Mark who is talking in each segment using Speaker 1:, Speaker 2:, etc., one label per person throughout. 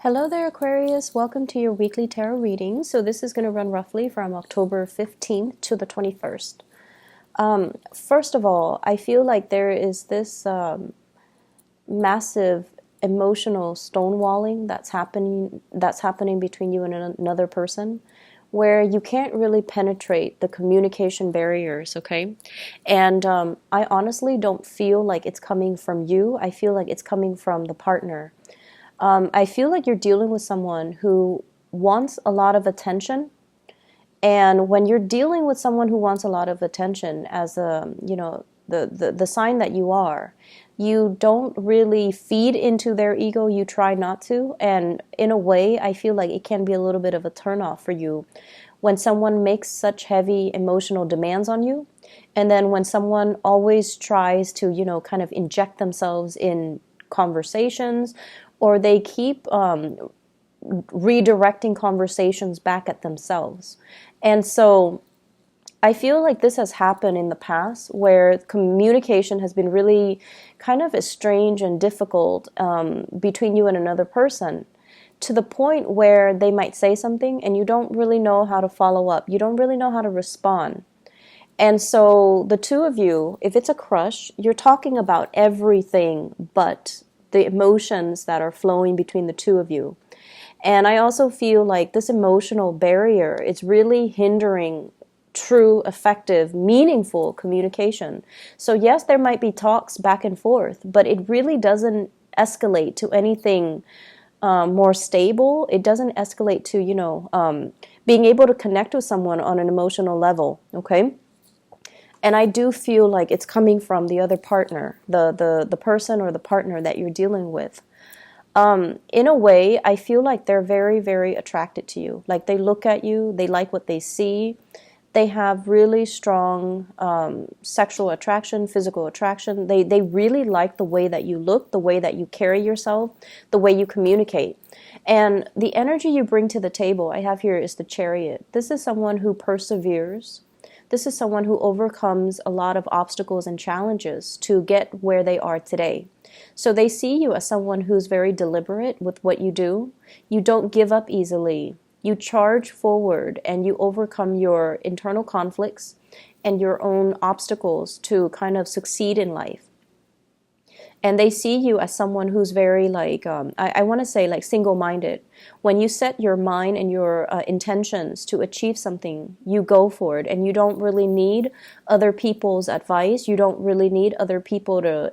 Speaker 1: Hello there, Aquarius. Welcome to your weekly tarot reading. So this is going to run roughly from October 15th to the 21st. First of all, I feel like there is this massive emotional stonewalling that's happening between you and another person, where you can't really penetrate the communication barriers, okay? And I honestly don't feel like it's coming from you. I feel like it's coming from the partner. I feel like you're dealing with someone who wants a lot of attention. And when you're dealing with someone who wants a lot of attention, as the sign that you don't really feed into their ego. You try not to. And in a way, I feel like it can be a little bit of a turnoff for you when someone makes such heavy emotional demands on you. And then when someone always tries to, kind of inject themselves in conversations, or they keep redirecting conversations back at themselves. And so I feel like this has happened in the past, where communication has been really kind of estranged and difficult between you and another person, to the point where they might say something and you don't really know how to follow up. You don't really know how to respond. And so the two of you, if it's a crush, you're talking about everything but the emotions that are flowing between the two of you. And I also feel like this emotional barrier is really hindering true, effective, meaningful communication. So yes, there might be talks back and forth, but it really doesn't escalate to anything more stable. It doesn't escalate to, being able to connect with someone on an emotional level, okay? And I do feel like it's coming from the other partner, the person or the partner that you're dealing with. In a way, I feel like they're very, very attracted to you. Like, they look at you, they like what they see. They have really strong sexual attraction, physical attraction. They really like the way that you look, the way that you carry yourself, the way you communicate. And the energy you bring to the table, I have here, is the Chariot. This is someone who perseveres. This is someone who overcomes a lot of obstacles and challenges to get where they are today. So they see you as someone who's very deliberate with what you do. You don't give up easily. You charge forward and you overcome your internal conflicts and your own obstacles to kind of succeed in life. And they see you as someone who's very I want to say like single-minded. When you set your mind and your intentions to achieve something, you go for it, and you don't really need other people's advice. You don't really need other people to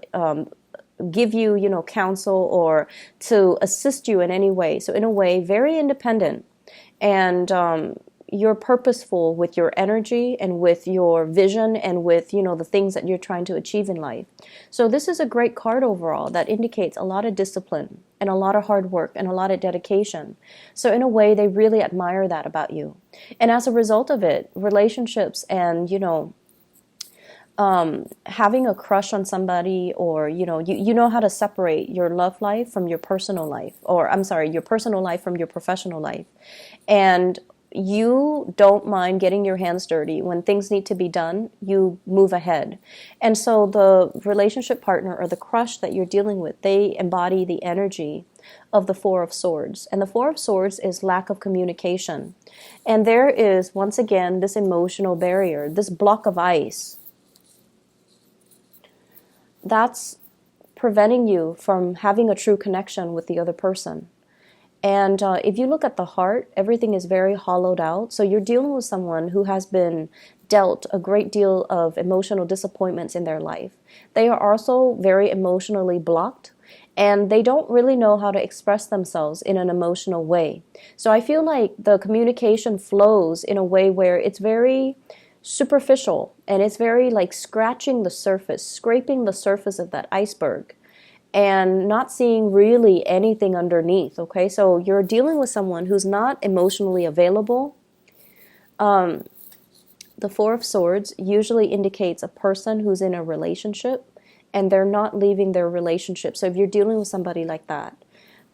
Speaker 1: give you, counsel or to assist you in any way. So in a way, very independent. And you're purposeful with your energy and with your vision and with, the things that you're trying to achieve in life. So this is a great card overall that indicates a lot of discipline and a lot of hard work and a lot of dedication. So in a way, they really admire that about you. And as a result of it, relationships and, having a crush on somebody, or, you know how to separate your love life from your personal life, or I'm sorry, your personal life from your professional life. And you don't mind getting your hands dirty. When things need to be done, you move ahead. And so the relationship partner or the crush that you're dealing with, they embody the energy of the Four of Swords. And the Four of Swords is lack of communication. And there is, once again, this emotional barrier, this block of ice that's preventing you from having a true connection with the other person. And if you look at the heart, everything is very hollowed out. So you're dealing with someone who has been dealt a great deal of emotional disappointments in their life. They are also very emotionally blocked, and they don't really know how to express themselves in an emotional way. So I feel like the communication flows in a way where it's very superficial, and it's very like scratching the surface, scraping the surface of that iceberg, and not seeing really anything underneath, okay? So you're dealing with someone who's not emotionally available. The Four of Swords usually indicates a person who's in a relationship and they're not leaving their relationship. So if you're dealing with somebody like that,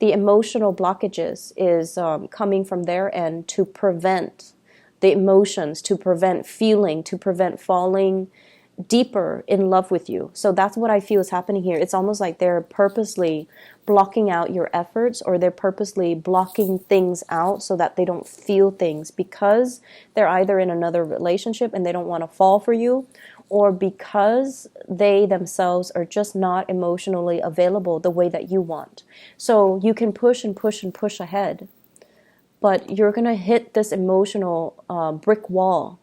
Speaker 1: the emotional blockages is coming from their end to prevent the emotions, to prevent feeling, to prevent falling deeper in love with you. So that's what I feel is happening here. It's almost like they're purposely blocking out your efforts, or they're purposely blocking things out so that they don't feel things, because they're either in another relationship and they don't want to fall for you, or because they themselves are just not emotionally available the way that you want. So you can push and push and push ahead, but you're going to hit this emotional brick wall.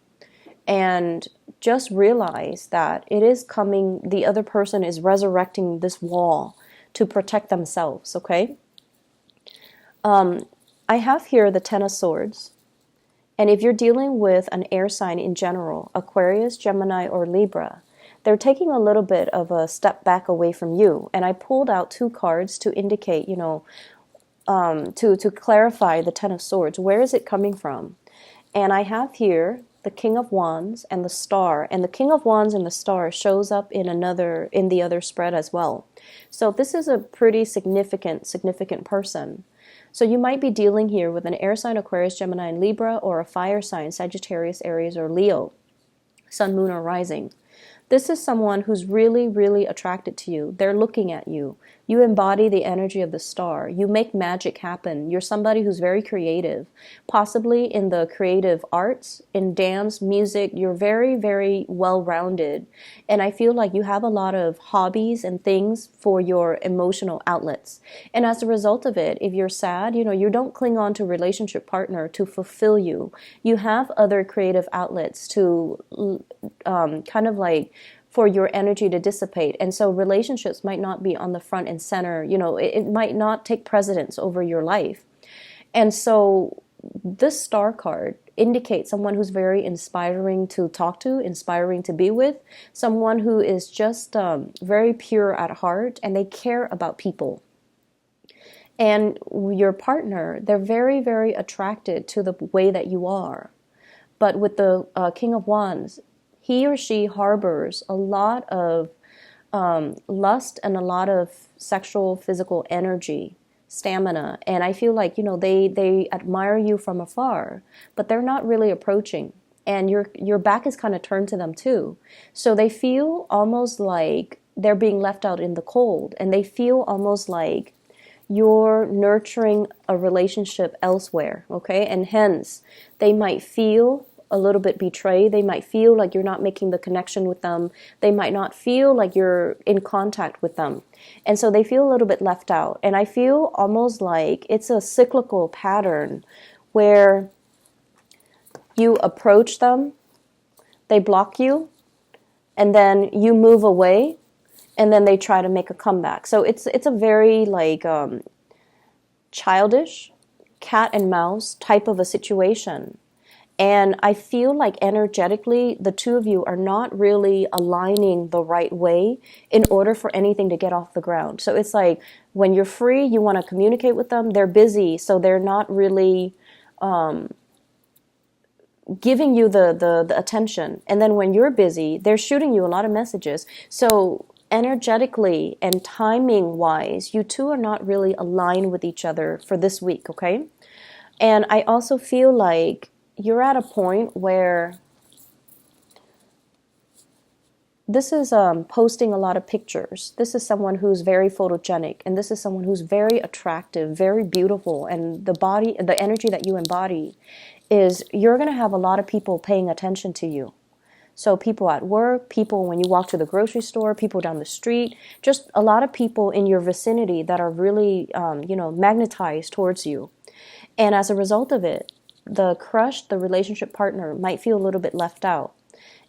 Speaker 1: And just realize that it is coming, the other person is resurrecting this wall to protect themselves, okay? I have here the Ten of Swords. And if you're dealing with an air sign in general, Aquarius, Gemini, or Libra, they're taking a little bit of a step back away from you. And I pulled out 2 cards to indicate, to clarify the Ten of Swords. Where is it coming from? And I have here the King of Wands and the Star. And the King of Wands and the Star shows up in the other spread as well. So this is a pretty significant person. So you might be dealing here with an air sign, Aquarius, Gemini, and Libra, or a fire sign, Sagittarius, Aries, or Leo, Sun, Moon, or Rising. This is someone who's really, really attracted to you. They're looking at you. You embody the energy of the star. You make magic happen. You're somebody who's very creative, possibly in the creative arts, in dance, music. You're very, very well-rounded. And I feel like you have a lot of hobbies and things for your emotional outlets. And as a result of it, if you're sad, you don't cling on to a relationship partner to fulfill you. You have other creative outlets to kind of like for your energy to dissipate. And so relationships might not be on the front and center. It might not take precedence over your life. And so this star card indicates someone who's very inspiring to talk to, inspiring to be with, someone who is just very pure at heart, and they care about people. And your partner, they're very, very attracted to the way that you are. But with the King of Wands, he or she harbors a lot of lust and a lot of sexual, physical energy, stamina. And I feel like, they admire you from afar, but they're not really approaching. And your back is kind of turned to them too. So they feel almost like they're being left out in the cold. And they feel almost like you're nurturing a relationship elsewhere, okay? And hence, they might feel a little bit betrayed. They might feel like you're not making the connection with them. They might not feel like you're in contact with them. And so they feel a little bit left out. And I feel almost like it's a cyclical pattern where you approach them, they block you, and then you move away, and then they try to make a comeback. So it's a very childish, cat and mouse type of a situation. And I feel like energetically, the two of you are not really aligning the right way in order for anything to get off the ground. So it's like when you're free, you want to communicate with them. They're busy, so they're not really giving you the attention. And then when you're busy, they're shooting you a lot of messages. So energetically and timing-wise, you two are not really aligned with each other for this week, okay? And I also feel like you're at a point where this is posting a lot of pictures. This is someone who's very photogenic, and this is someone who's very attractive, very beautiful, and the energy that you embody is you're going to have a lot of people paying attention to you. So people at work, people when you walk to the grocery store, people down the street, just a lot of people in your vicinity that are really, magnetized towards you. And as a result of it, the relationship partner might feel a little bit left out.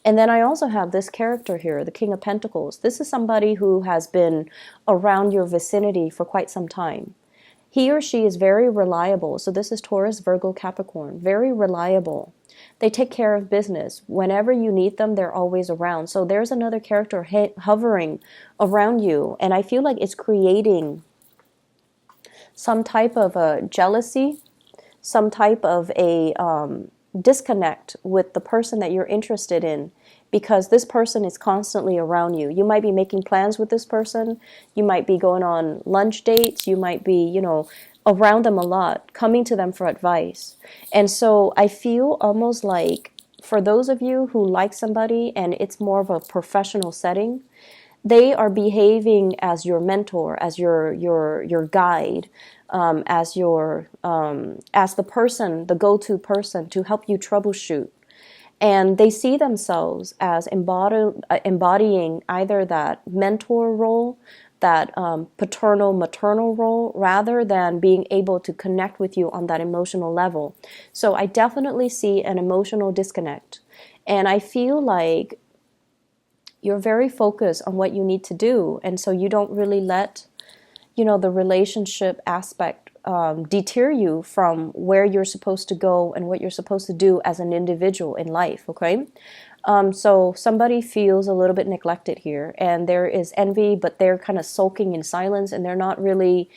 Speaker 1: And then I also have this character here, the King of Pentacles. This is somebody who has been around your vicinity for quite some time. He or she is very reliable. So this is Taurus, Virgo, Capricorn. Very reliable. They take care of business. Whenever you need them, they're always around. So there's another character hovering around you. And I feel like it's creating some type of a jealousy, some type of a disconnect with the person that you're interested in, because this person is constantly around you. You might be making plans with this person. You might be going on lunch dates. You might be, around them a lot, coming to them for advice. And so I feel almost like for those of you who like somebody and it's more of a professional setting, they are behaving as your mentor, as your guide, as the person, the go-to person to help you troubleshoot. And they see themselves as embodying either that mentor role, that paternal, maternal role, rather than being able to connect with you on that emotional level. So I definitely see an emotional disconnect. And I feel like you're very focused on what you need to do. And so you don't really let, the relationship aspect deter you from where you're supposed to go and what you're supposed to do as an individual in life, okay? So somebody feels a little bit neglected here, and there is envy, but they're kind of sulking in silence, and they're not really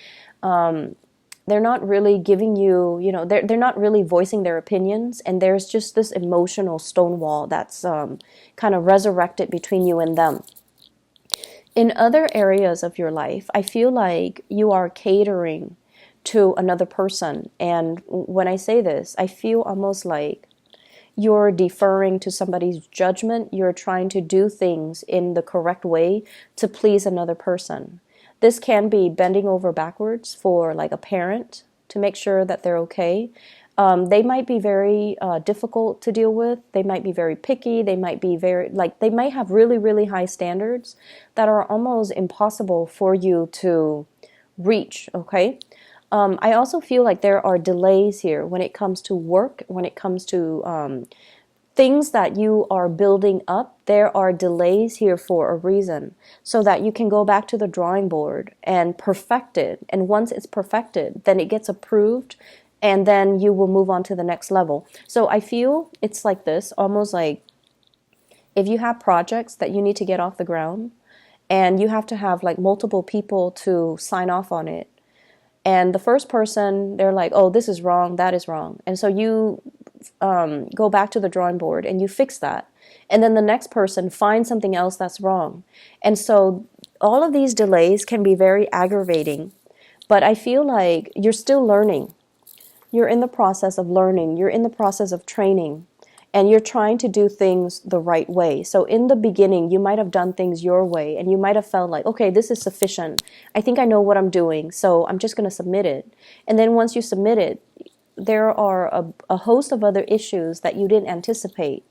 Speaker 1: giving you, they're not really voicing their opinions, and there's just this emotional stonewall that's kind of resurrected between you and them. In other areas of your life, I feel like you are catering to another person. And when I say this, I feel almost like you're deferring to somebody's judgment. You're trying to do things in the correct way to please another person. This can be bending over backwards for like a parent to make sure that they're okay. They might be very difficult to deal with. They might be very picky. They might be they might have really, really high standards that are almost impossible for you to reach, okay? I also feel like there are delays here when it comes to work, when it comes to things that you are building up. There are delays here for a reason, so that you can go back to the drawing board and perfect it. And once it's perfected, then it gets approved, and then you will move on to the next level. So I feel it's like this, almost like if you have projects that you need to get off the ground, and you have to have like multiple people to sign off on it. And the first person, they're like, oh, this is wrong, that is wrong. And so you go back to the drawing board and you fix that. And then the next person finds something else that's wrong. And so all of these delays can be very aggravating. But I feel like you're still learning. You're in the process of learning. You're in the process of training. And you're trying to do things the right way. So in the beginning, you might have done things your way, and you might have felt like, okay, this is sufficient. I think I know what I'm doing, so I'm just going to submit it. And then once you submit it, there are a host of other issues that you didn't anticipate.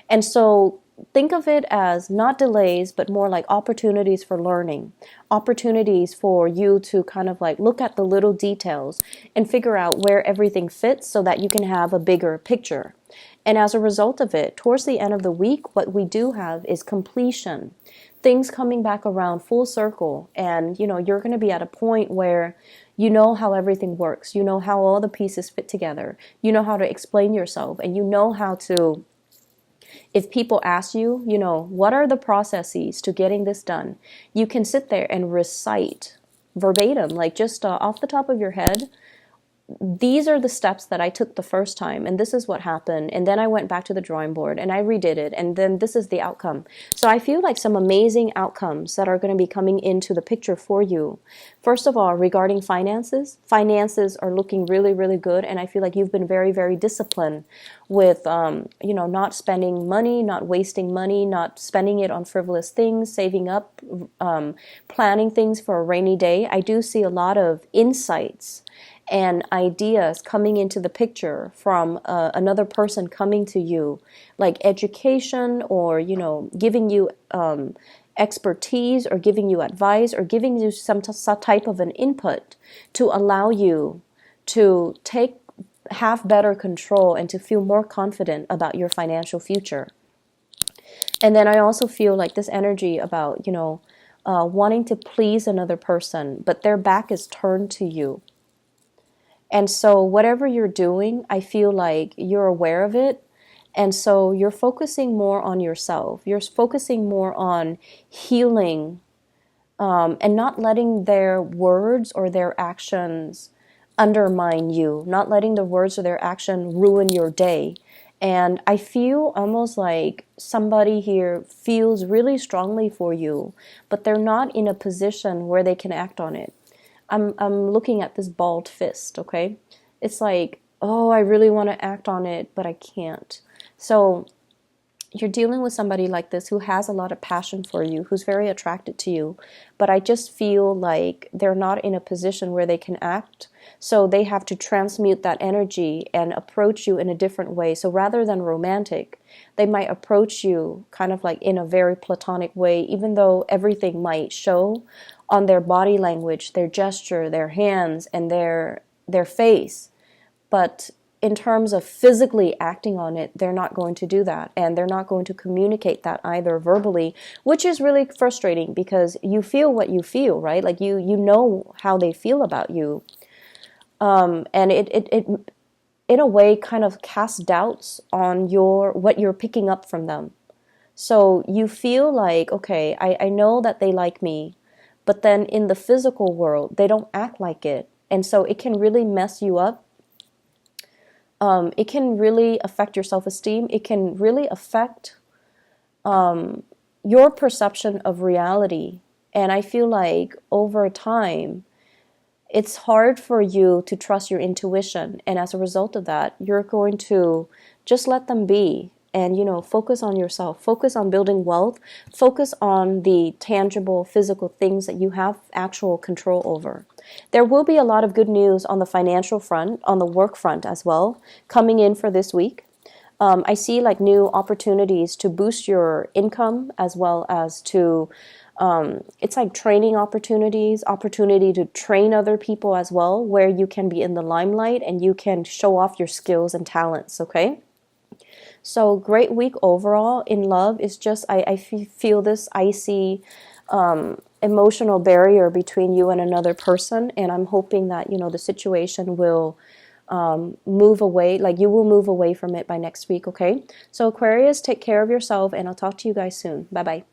Speaker 1: And so think of it as not delays, but more like opportunities for learning, opportunities for you to kind of like look at the little details and figure out where everything fits so that you can have a bigger picture. And as a result of it, towards the end of the week, what we do have is completion, things coming back around full circle. And, you're going to be at a point where you know how everything works. You know how all the pieces fit together. You know how to explain yourself, and you know how to, if people ask you, what are the processes to getting this done? You can sit there and recite verbatim, like just off the top of your head. These are the steps that I took the first time, and this is what happened, and then I went back to the drawing board and I redid it, and then this is the outcome. So I feel like some amazing outcomes that are going to be coming into the picture for you. First of all, regarding finances are looking really, really good, and I feel like you've been very, very disciplined with not spending money, not wasting money, not spending it on frivolous things, saving up, planning things for a rainy day. I do see a lot of insights and ideas coming into the picture from another person coming to you, like education, or giving you expertise, or giving you advice, or giving you some type of an input to allow you to have better control and to feel more confident about your financial future. And then I also feel like this energy about wanting to please another person, but their back is turned to you. And so whatever you're doing, I feel like you're aware of it. And so you're focusing more on yourself. You're focusing more on healing, and not letting their words or their actions undermine you, not letting the words or their action ruin your day. And I feel almost like somebody here feels really strongly for you, but they're not in a position where they can act on it. I'm looking at this balled fist, okay? It's like, oh, I really want to act on it, but I can't. So you're dealing with somebody like this who has a lot of passion for you, who's very attracted to you, but I just feel like they're not in a position where they can act, so they have to transmute that energy and approach you in a different way. So rather than romantic, they might approach you kind of like in a very platonic way, even though everything might show on their body language, their gesture, their hands, and their face. But in terms of physically acting on it, they're not going to do that. And they're not going to communicate that either verbally, which is really frustrating because you feel what you feel, right? Like you know how they feel about you. And it in a way kind of casts doubts on what you're picking up from them. So you feel like, okay, I know that they like me, but then in the physical world, they don't act like it. And so it can really mess you up. It can really affect your self-esteem. It can really affect your perception of reality. And I feel like over time, it's hard for you to trust your intuition. And as a result of that, you're going to just let them be and, focus on yourself, focus on building wealth, focus on the tangible physical things that you have actual control over. There will be a lot of good news on the financial front, on the work front as well, coming in for this week. I see like new opportunities to boost your income as well as to, it's like training opportunities, opportunity to train other people as well, where you can be in the limelight and you can show off your skills and talents, okay? So great week overall. In love, is just, I feel this icy emotional barrier between you and another person, and I'm hoping that, the situation will move away, like you will move away from it by next week, okay? So Aquarius, take care of yourself, and I'll talk to you guys soon. Bye-bye.